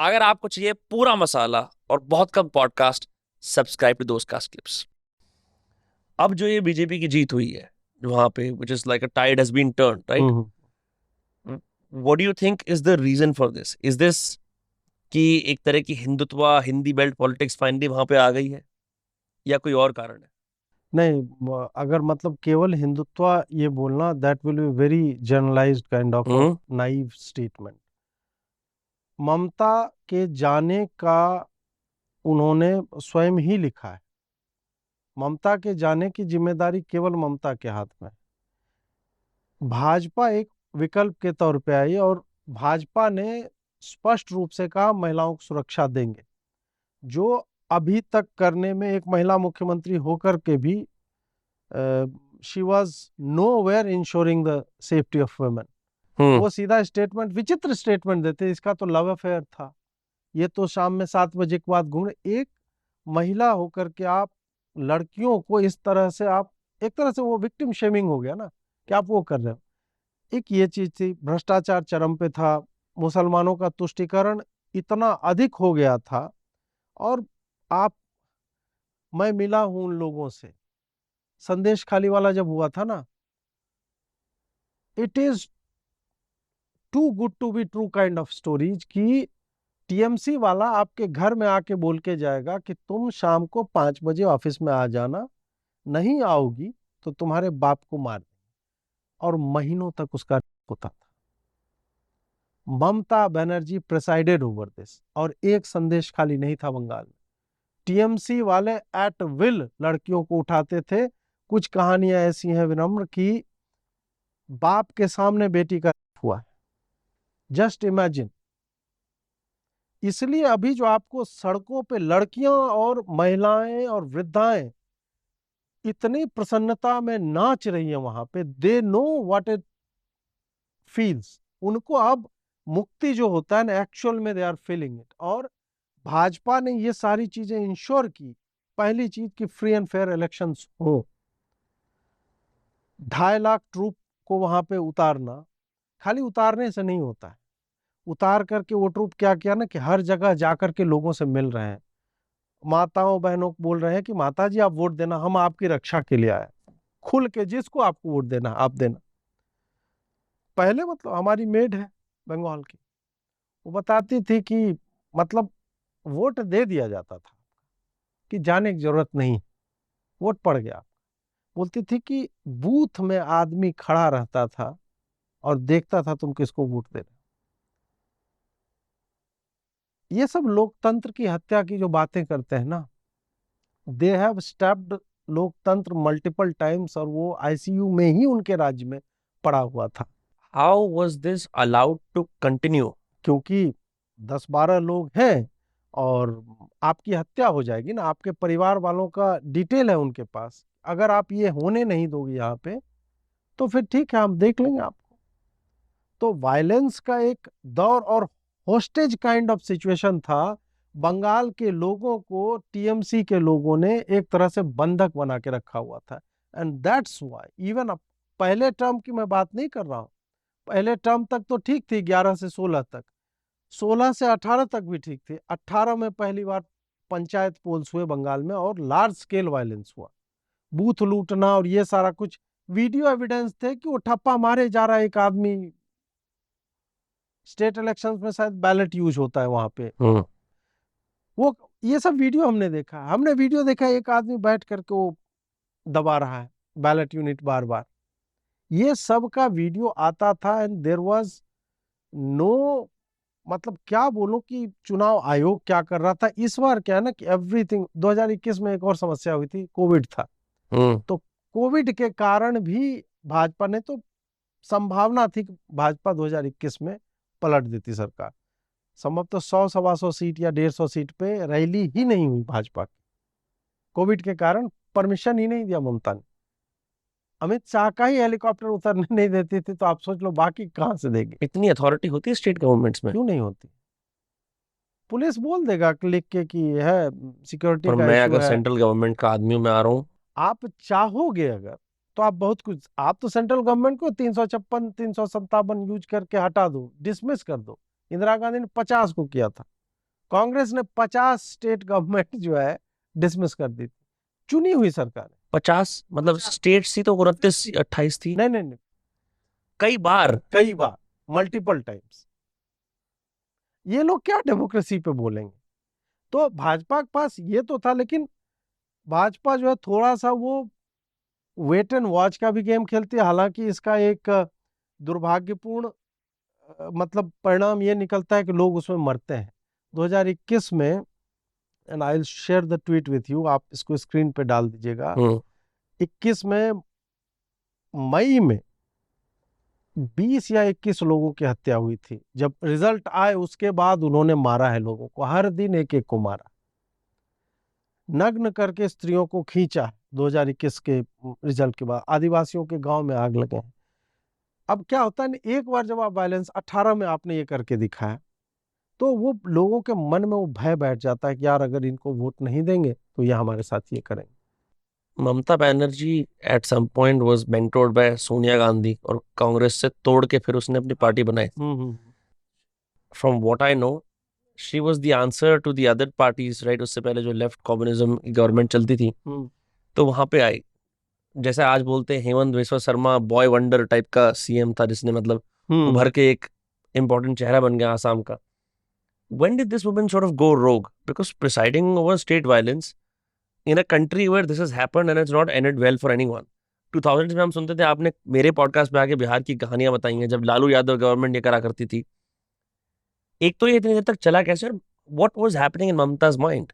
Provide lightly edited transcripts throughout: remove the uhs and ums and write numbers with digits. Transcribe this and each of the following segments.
अगर आपको चाहिए पूरा मसाला और बहुत कम पॉडकास्ट, सब्सक्राइब टू दोस्त कास्ट क्लिप्स। अब जो ये बीजेपी की जीत हुई है वहां पे, which is like a tide has been turn, right? Hmm. What do you think is the reason for this? Is this कि एक तरह की Hindutva, Hindi belt politics finally वहां पे आ गई है, या कोई और कारण है? नहीं, अगर मतलब केवल हिंदुत्व ये बोलना, that will be very generalized kind of hmm. Naive statement. Mamata के जाने का उन्होंने स्वयं ही लिखा है। ममता के जाने की जिम्मेदारी केवल ममता के हाथ में है। भाजपा एक विकल्प के तौर पे आई और भाजपा ने स्पष्ट रूप से कहा महिलाओं को सुरक्षा देंगे, जो अभी तक करने में एक महिला मुख्यमंत्री होकर के भी she was nowhere ensuring the safety of women. Hmm. वो सीधा स्टेटमेंट, विचित्र स्टेटमेंट देते, इसका तो लव अफेयर था, ये तो शाम में 7 बजे के बाद घूम रहे। एक महिला होकर के आप लड़कियों को इस तरह से आप, एक तरह से वो विक्टिम शेमिंग हो गया ना कि आप वो कर रहे हो। एक ये चीज थी, भ्रष्टाचार चरम पे था, मुसलमानों का तुष्टीकरण इतना अधिक हो गया था। और आप, मैं मिला हूं उन लोगों से, संदेश खाली वाला जब हुआ था ना, it is too good to be true kind of stories कि टीएमसी वाला आपके घर में आके बोल के जाएगा कि तुम शाम को 5 बजे ऑफिस में आ जाना, नहीं आओगी तो तुम्हारे बाप को मार देंगे। और महीनों तक उसका होता था। Mamata Banerjee presided over this, और एक संदेश खाली नहीं था बंगाल में। टीएमसी वाले एट विल लड़कियों को उठाते थे। कुछ कहानियां ऐसी हैं विनम्र की, बाप के सामने बेटी का हुआ है, जस्ट इमेजिन। इसलिए अभी जो आपको सड़कों पे लड़कियां और महिलाएं और वृद्धाएं इतनी प्रसन्नता में नाच रही है वहां पे, they know what it feels. उनको अब मुक्ति जो होता है ना, एक्चुअल में दे आर फीलिंग इट। और भाजपा ने ये सारी चीजें इंश्योर की। पहली चीज कि फ्री एंड फेयर इलेक्शंस हो, 2.5 लाख ट्रूप को वहां पे उतारना, खाली उतारने से नहीं होता है। उतार करके वो ट्रूप क्या किया ना कि हर जगह जाकर के लोगों से मिल रहे हैं, माताओं बहनों को बोल रहे हैं कि माता जी आप वोट देना, हम आपकी रक्षा के लिए आए। खुल के जिसको आपको वोट देना आप देना। पहले मतलब हमारी मेड है बंगाल की, वो बताती थी कि मतलब वोट दे दिया जाता था कि जाने की जरूरत नहीं, वोट पड़ गया। बोलती थी कि बूथ में आदमी खड़ा रहता था और देखता था तुम किसको वोट दे रहे हो। ये सब लोकतंत्र की हत्या की जो बातें करते हैं ना, दे हैव स्टैप्ड लोकतंत्र मल्टीपल टाइम्स, और वो आईसीयू में ही उनके राज्य में पड़ा हुआ था। How was this allowed to continue? क्योंकि 10-12 लोग हैं और आपकी हत्या हो जाएगी ना, आपके परिवार वालों का डिटेल है उनके पास। अगर आप ये होने नहीं दोगे यहाँ पे, तो फिर ठीक है, हम देख लेंगे आपको। तो वायलेंस का एक दौर और होस्टेज काइंड ऑफ सिचुएशन था। बंगाल के लोगों को टीएमसी के लोगों ने एक तरह से बंधक बना के रखा हुआ था। एंड दैट्स व्हाई इवन, पहले टर्म की मैं बात नहीं कर रहा हूं, पहले टर्म तक तो ठीक थी, 11 से 16 तक, 16 से 18 तक भी ठीक थी। 18 में पहली बार पंचायत पोल्स हुए बंगाल में और लार्ज स्केल वायलेंस हुआ, बूथ लूटना और ये सारा कुछ। वीडियो एविडेंस थे कि वो ठप्पा मारे जा रहा है एक आदमी। स्टेट इलेक्शंस में शायद बैलेट यूज होता है वहां पे, हम्म। वो ये सब वीडियो हमने देखा। हमने वीडियो देखा, एक आदमी बैठ करके वो दबा रहा है बैलेट यूनिट बार बार। ये सब का वीडियो आता था एंड देयर वाज नो, मतलब क्या बोलूं कि चुनाव आयोग क्या कर रहा था। इस बार क्या है ना कि एवरीथिंग, 2021 में एक और समस्या हुई थी, कोविड था। हम्म। तो कोविड के कारण भी भाजपा ने तो, संभावना थी कि भाजपा 2021 में पलट देती सरकार। संभव तो 100-125 सीट या 150 सीट पे रैली ही नहीं हुई भाजपा की, कोविड के कारण। परमिशन ही नहीं दिया ममता ने। अमित शाह का ही हेलीकॉप्टर उतरने नहीं देती थी, तो आप सोच लो बाकी कहां से देंगे। इतनी अथॉरिटी होती है स्टेट गवर्नमेंट्स में? क्यों नहीं होती? पुलिस बोल देगा लिख के कि है, सिक्योरिटी पर का मैं इशू अगर है। सेंट्रल गवर्नमेंट का आदमी हूं, मैं आ रहा हूँ। आप चाहोगे अगर, तो आप बहुत कुछ, आप तो सेंट्रल गवर्नमेंट को 356 357 यूज करके हटा दो, डिसमिस कर दो। इंदिरा गांधी ने 50 को किया था। कांग्रेस ने 50 स्टेट गवर्नमेंट जो है डिसमिस कर दी थी, चुनी हुई सरकार है। 50 मतलब स्टेट्स थी तो 29-28 थी नहीं नहीं नहीं, कई बार। कई बार, मल्टीपल टाइम्स। ये लोग क्या डेमोक्रेसी पे बोलेंगे? तो भाजपा के पास ये तो था, लेकिन भाजपा जो है थोड़ा सा वो वेट एंड वॉच का भी गेम खेलती है। हालांकि इसका एक दुर्भाग्यपूर्ण मतलब परिणाम ये निकलता है कि लोग उसमें मरते हैं। 2021 में, and I will share the tweet with you, आप इसको स्क्रीन पे डाल दीजिएगा। 21 में मई में 20 या 21 लोगों की हत्या हुई थी। जब रिजल्ट आए उसके बाद उन्होंने मारा है लोगों को, हर दिन एक एक को मारा, नग्न करके स्त्रियों को खींचा। 2021 के रिजल्ट के बाद आदिवासियों के गांव में आग लगे हैं। अब क्या होता है ना, एक बार जब आप वायलेंस 18 में आपने ये करके दिखाया, तो वो लोगों के मन में वो भय बैठ जाता है कि यार अगर इनको वोट नहीं देंगे तो ये हमारे साथ ये करेंगे। Mamata Banerjee at some point was mentored by Sonia Gandhi और कांग्रेस से तोड़ के फिर उसने अपनी पार्टी बनाई। Hmm. From what I know she was the answer to the other parties, right? उससे पहले जो लेफ्ट कम्युनिज्म गवर्नमेंट चलती थी हम्म तो वहां पे आई। जैसे आज बोलते हैं Hemant Biswa Sharma boy wonder type का सीएम था जिसने मतलब हम्म। उभर के एक इम्पोर्टेंट चेहरा बन गया आसाम का। When did this woman sort of go rogue? Because presiding over state violence in a country where this has happened and it's not ended well for anyone. 2000s में हम सुनते थे, आपने मेरे पॉडकास्ट पे आके बिहार की कहानियां बताई हैं जब लालू यादव गवर्नमेंट ये करा करती थी। एक तो ये इतनी देर तक चला कैसे, और what was happening in Mumtaz mind?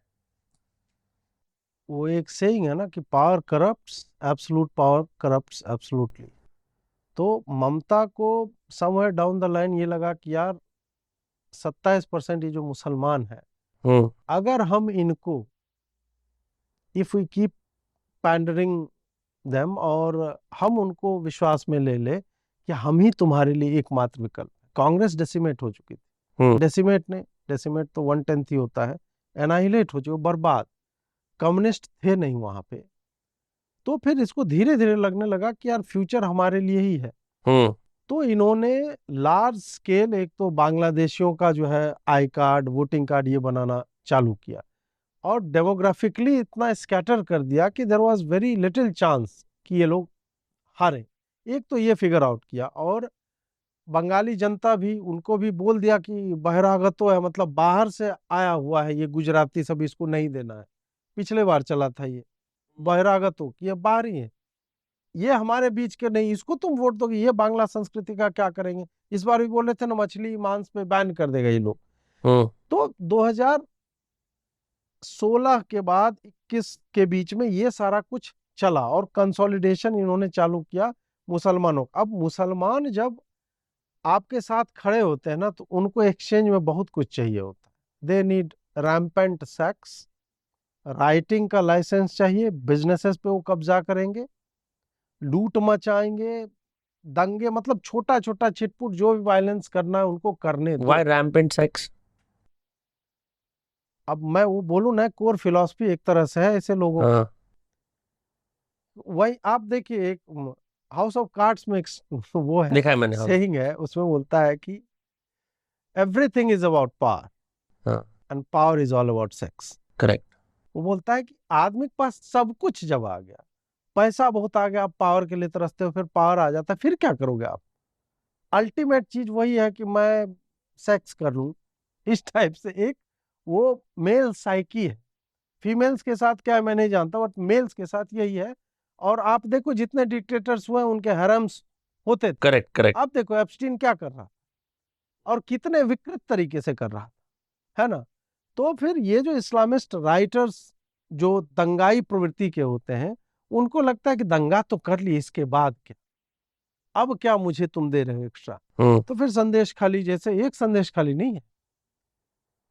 वो एक सेइंग है ना कि power corrupts, absolute power corrupts absolutely. तो ममता को समवेयर डाउन द लाइन ये लगा कि यार 27% ये जो मुसलमान है, हम्म। अगर हम इनको, if we keep pandering them, और हम उनको विश्वास में ले ले कि हम ही तुम्हारे लिए एकमात्र विकल्प है। कांग्रेस डेसिमेट हो चुकी थी, डेसिमेट ने, डेसिमेट तो 1/10 ही होता है, एनाहिलेट हो चुकी, बर्बाद, कम्युनिस्ट थे नहीं वहां पे। तो फिर इसको धीरे धीरे लगने लगा कि यार फ्यूचर हमारे लिए ही है। हम्म। तो इन्होंने लार्ज स्केल एक तो बांग्लादेशियों का जो है आई कार्ड, वोटिंग कार्ड ये बनाना चालू किया, और डेमोग्राफिकली इतना स्कैटर कर दिया कि there was very little chance कि ये लोग हारे। एक तो ये फिगर आउट किया, और बंगाली जनता भी, उनको भी बोल दिया कि बहिरागतो है, मतलब बाहर से आया हुआ है ये गुजराती, सब इसको नहीं देना है। पिछले बार चला था ये बहिरागतो कि ये बाहरी है, ये हमारे बीच के नहीं, इसको तुम वोट दोगे, ये बांग्ला संस्कृति का क्या करेंगे। इस बार भी बोल रहे थे ना, मछली मांस पे बैन कर देगा ये लोग। तो 2016 के बाद 21 के बीच में ये सारा कुछ चला, और कंसोलिडेशन इन्होंने चालू किया मुसलमानों। अब मुसलमान जब आपके साथ खड़े होते हैं ना, तो उनको एक्सचेंज में बहुत कुछ चाहिए होता है। They need rampant sex, writing का लाइसेंस चाहिए, बिजनेसेस पे वो कब्जा करेंगे, लूट मचाएंगे, दंगे, मतलब छोटा छोटा छिटपुट जो भी वायलेंस करना है उनको करने दो। Why rampant sex? अब मैं वो बोलूं ना, कोर फिलॉसफी एक तरह से है ऐसे लोगों की। हाँ। वही आप देखिए, एक हाउस ऑफ कार्ड्स में एक वो है, देखा है मैंने, हाँ। सेइंग है, उसमें बोलता है कि एवरीथिंग इज अबाउट पावर हाँ, and power is all about sex. Correct. वो बोलता है कि आदमी के पास सब कुछ जब आ गया, पैसा बहुत आ गया, आप पावर के लिए तरसते हो, फिर पावर आ जाता है, फिर क्या करोगे आप? अल्टीमेट चीज वही है कि मैं सेक्स कर लूं, इस टाइप से एक वो मेल साइकी है। फीमेल्स के साथ क्या है मैं नहीं जानता, बट मेल्स के साथ यही है। और आप देखो जितने डिक्टेटर्स हुए उनके हरम्स होते थे। Correct correct. आप देखो एप्स्टीन क्या कर रहा, और कितने विकृत तरीके से कर रहा है ना। तो फिर ये जो इस्लामिस्ट राइटर्स जो दंगाई प्रवृत्ति के होते हैं, उनको लगता है कि दंगा तो कर ली, इसके बाद क्या, अब क्या मुझे तुम दे रहे हो एक्स्ट्रा। तो फिर संदेश खाली, जैसे एक संदेश खाली नहीं है,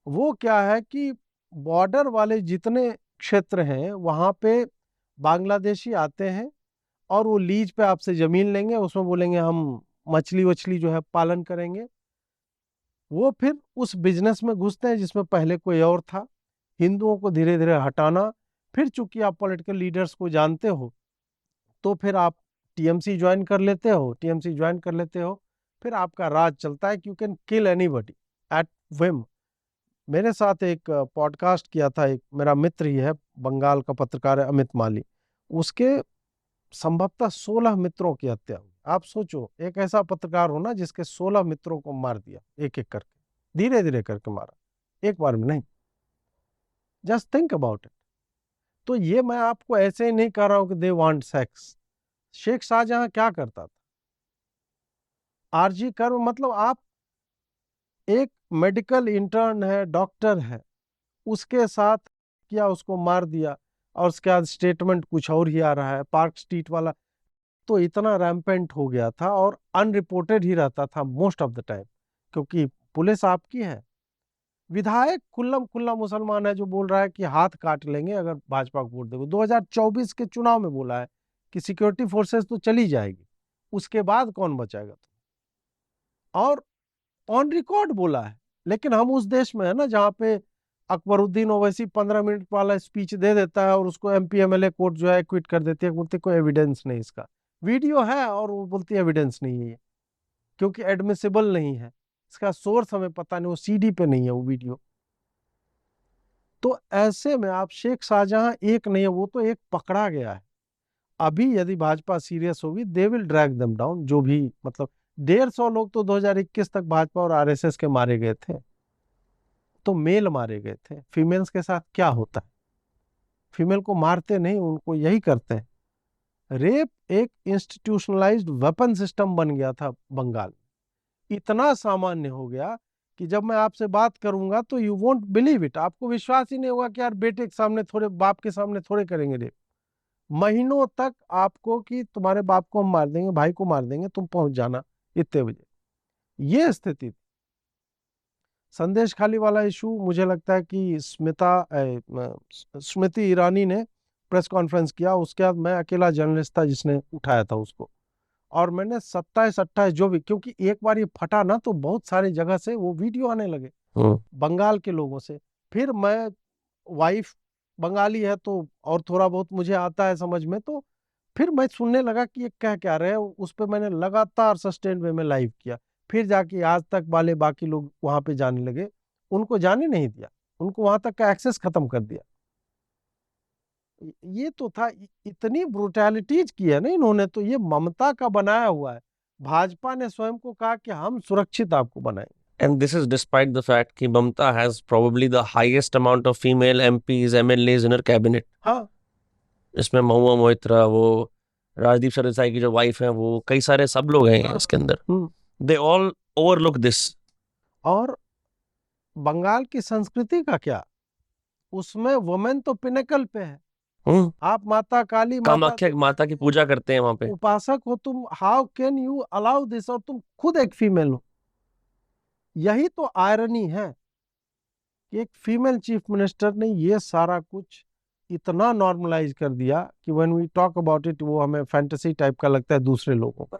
वो क्या है कि बॉर्डर वाले जितने क्षेत्र हैं वहां पे बांग्लादेशी आते हैं, और वो लीज पे आपसे जमीन लेंगे, उसमें बोलेंगे हम मछली वछली जो है पालन करेंगे। वो फिर उस बिजनेस में घुसते हैं जिसमें पहले कोई और था। हिंदुओं को धीरे धीरे हटाना, फिर चूंकि आप पॉलिटिकल लीडर्स को जानते हो, तो फिर आप टीएमसी ज्वाइन कर लेते हो, टीएमसी ज्वाइन कर लेते हो, फिर आपका राज चलता है। You can kill anybody at whim. मेरे साथ एक पॉडकास्ट किया था, एक मेरा मित्र ही है, बंगाल का पत्रकार है, अमित माली। उसके संभवतः 16 मित्रों की हत्या हुई। आप सोचो, एक ऐसा पत्रकार हो ना जिसके 16 मित्रों को मार दिया, एक एक करके, धीरे धीरे करके मारा, एक बार में नहीं। Just think about it. तो ये मैं आपको ऐसे ही नहीं कह रहा हूं कि they want sex. Sheikh Shahjahan क्या करता था? आरजी कर, मतलब आप एक मेडिकल इंटर्न है, डॉक्टर है, उसके साथ किया, उसको मार दिया, और उसके बाद स्टेटमेंट कुछ और ही आ रहा है। पार्क स्ट्रीट वाला तो इतना रैम्पेंट हो गया था और अनरिपोर्टेड ही रहता था मोस्ट ऑफ द टाइम, क्योंकि पुलिस आपकी है। विधायक खुल्लम खुल्ला मुसलमान है जो बोल रहा है कि हाथ काट लेंगे अगर भाजपा को वोट दोगे। 2024 के चुनाव में बोला है कि सिक्योरिटी फोर्सेस तो चली जाएगी, उसके बाद कौन बचाएगा? और ऑन रिकॉर्ड बोला है। लेकिन हम उस देश में है ना जहाँ पे अकबरुद्दीन ओवैसी 15 मिनट वाला स्पीच दे देता है और उसको एमपी एमएलए कोर्ट जो है क्विट कर देती है, बोलती कोई एविडेंस नहीं, इसका वीडियो है और वो बोलती है एविडेंस नहीं है ये, क्योंकि एडमिसिबल नहीं है, इसका सोर्स हमें पता नहीं, वो सीडी पे नहीं है वो वीडियो। तो ऐसे में आप शेख शाहजहां एक नहीं है, वो तो एक पकड़ा गया है। अभी यदि भाजपा सीरियस होगी, they will drag them down. जो भी, मतलब 150 लोग तो 2021 तक भाजपा और आरएसएस के मारे गए थे, तो मेल मारे गए थे। फीमेल्स के साथ क्या होता है? फीमेल को मारते नहीं, उनको यही करते हैं। रेप एक इंस्टीट्यूशनलाइज्ड वेपन सिस्टम बन गया था बंगाल, इतना सामान्य हो गया कि जब मैं आपसे बात करूंगा तो यू वोंट बिलीव इट, आपको विश्वास ही नहीं होगा कि यार बेटे के सामने थोड़े, बाप के सामने थोड़े करेंगे रेप। महीनों तक आपको कि तुम्हारे बाप को हम मार देंगे, भाई को मार देंगे, तुम पहुंच जाना इतने बजे, ये स्थिति थी। संदेश खाली वाला इशू, मुझे लगता है कि स्मृति ईरानी ने प्रेस कॉन्फ्रेंस किया, उसके बाद मैं अकेला जर्नलिस्ट था जिसने उठाया था उसको। और मैंने 27-28 जो भी, क्योंकि एक बार ये फटा ना तो बहुत सारी जगह से वो वीडियो आने लगे बंगाल के लोगों से। फिर मैं, वाइफ बंगाली है तो और थोड़ा बहुत मुझे आता है समझ में, तो फिर मैं सुनने लगा कि ये कह क्या रहे हैं। उस पर मैंने लगातार सस्टेन वे में लाइव किया। फिर जाके आज तक वाले बाकी लोग वहां पे जाने लगे, उनको जाने नहीं दिया, उनको वहां तक का एक्सेस खत्म कर दिया। ये तो था, इतनी ब्रुटैलिटीज की है ना इन्होंने, तो ये ममता का बनाया हुआ है। भाजपा ने स्वयं को कहा कि हम सुरक्षित आपको बनाएंगे। And this is despite the fact कि Mamta has probably the highest amount of female MPs, MLAs in her cabinet. हाँ, इसमें महुआ मोइत्रा, वो राजदीप सरदेसाई की जो वाइफ है, वो कई सारे सब लोग हैं इसके अंदर. They all overlook this. और बंगाल की संस्कृति का क्या, उसमें वुमेन तो पिनेकल पे है। आप माता काली, माता कामाख्या माता की पूजा करते हैं वहां पे. उपासक हो तुम, how can you allow this, और तुम खुद एक फीमेल हो। यही तो आयरनी है कि एक फीमेल चीफ मिनिस्टर ने ये सारा कुछ इतना नॉर्मलाइज कर दिया कि when we talk about it वो हमें फैंटेसी टाइप का लगता है दूसरे लोगों पर।